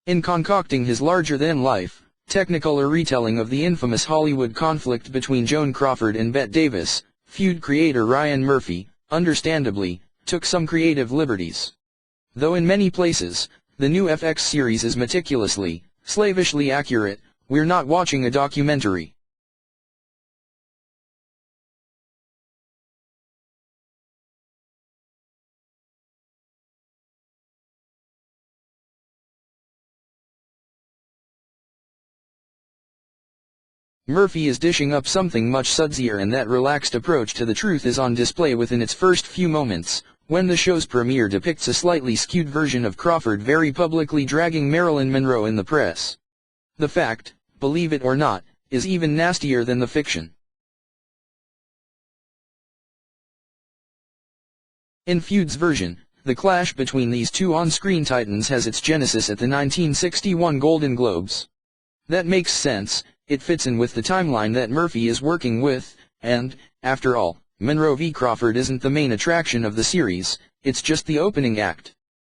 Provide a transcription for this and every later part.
In concocting his larger-than-life, technicolor retelling of the infamous Hollywood conflict between Joan Crawford and Bette Davis, Feud creator Ryan Murphy, understandably, took some creative liberties. Though in many places, the new FX series is meticulously, slavishly accurate, we're not watching a documentary. Murphy is dishing up something much sudsier, and that relaxed approach to the truth is on display within its first few moments, when the show's premiere depicts a slightly skewed version of Crawford very publicly dragging Marilyn Monroe in the press. The fact, believe it or not, is even nastier than the fiction. In Feud's version, the clash between these two on-screen titans has its genesis at the 1961 Golden Globes. That makes sense. It fits in with the timeline that Murphy is working with, and, after all, Monroe v. Crawford isn't the main attraction of the series, it's just the opening act.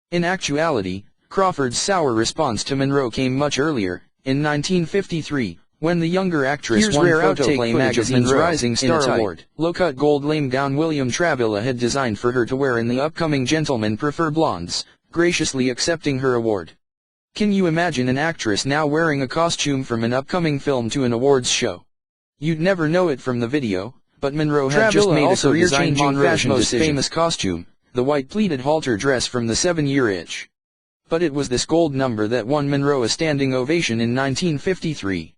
In actuality, Crawford's sour response to Monroe came much earlier, in 1953, when the younger actress won Photoplay magazine's Rising Star Award. Low-cut gold lame gown William Travilla had designed for her to wear in the upcoming Gentlemen Prefer Blondes, graciously accepting her award. Can you imagine an actress now wearing a costume from an upcoming film to an awards show? You'd never know it from the video, but Monroe had just made a career-changing fashion's most famous costume, the white pleated halter dress from the 7-Year Itch. But it was this gold number that won Monroe a standing ovation in 1953.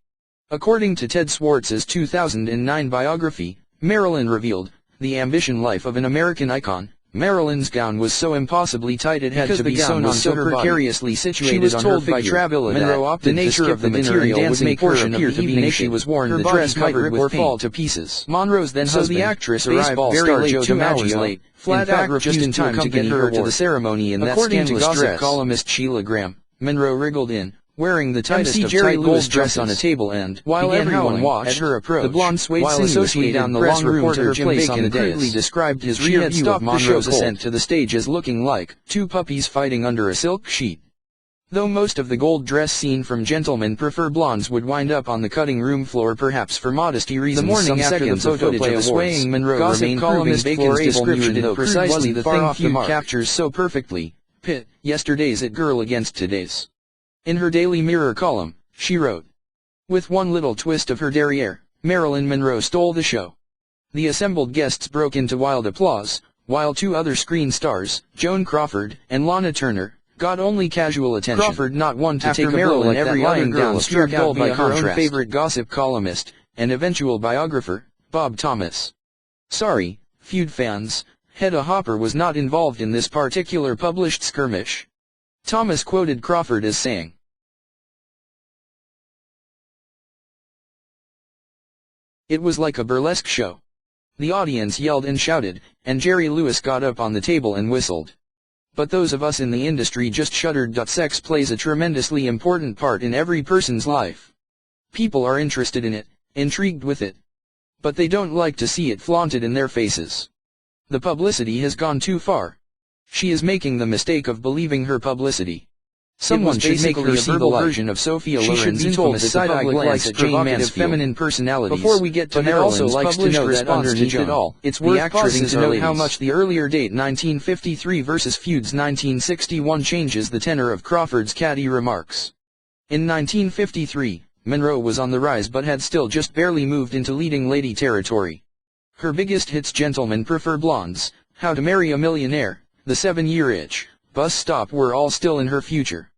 According to Ted Swartz's 2009 biography, Marilyn revealed, "The ambition life of an American icon." Marilyn's gown was so impossibly tight it had to be sewn on so precariously situated. She was told by Travilla that the nature of the material would make her appear to be naked. She was worn, the dress might rip or fall to pieces. Monroe's then husband, the actress, arrived very late, 2 hours late, flat out refused just in time to get her to the ceremony in that scandalous dress. Columnist Sheila Graham, Monroe wriggled in, wearing the tightest of tight gold dress on a table, and, while everyone watched her approach, the blonde swayed sinuously down the long room to her place and crudely described his rear view of Monroe's ascent to the stage as looking like two puppies fighting under a silk sheet. Though most of the gold dress scene from Gentlemen Prefer Blondes would wind up on the cutting room floor, perhaps for modesty reasons, the morning after the photoplay of swaying Monroe remained columnist Bacon's description, though precisely the thing Feud captures so perfectly. Pit, yesterday's it girl against today's. In her Daily Mirror column, she wrote, "With one little twist of her derriere, Marilyn Monroe stole the show." The assembled guests broke into wild applause, while 2 other screen stars, Joan Crawford and Lana Turner, got only casual attention. Crawford, not one to take a Marilyn like every other girl, struck out by her own favorite gossip columnist and eventual biographer, Bob Thomas. Sorry, Feud fans, Hedda Hopper was not involved in this particular published skirmish. Thomas quoted Crawford as saying, "It was like a burlesque show. The audience yelled and shouted, and Jerry Lewis got up on the table and whistled. But those of us in the industry just shuddered. Sex plays a tremendously important part in every person's life. People are interested in it, intrigued with it. But they don't like to see it flaunted in their faces. The publicity has gone too far. She is making the mistake of believing her publicity. Someone should make her see the version of Sophia Loren's infamous side-eye glance at Jane Mansfield's feminine personalities. Before we get to Marilyn's published response to Joan, it's worth pausing to note how much the earlier date 1953 versus Feud's 1961 changes the tenor of Crawford's catty remarks. In 1953, Monroe was on the rise but had still just barely moved into leading lady territory. Her biggest hits, Gentlemen Prefer Blondes, How to Marry a Millionaire, The 7-Year Itch, Bus Stop, were all still in her future.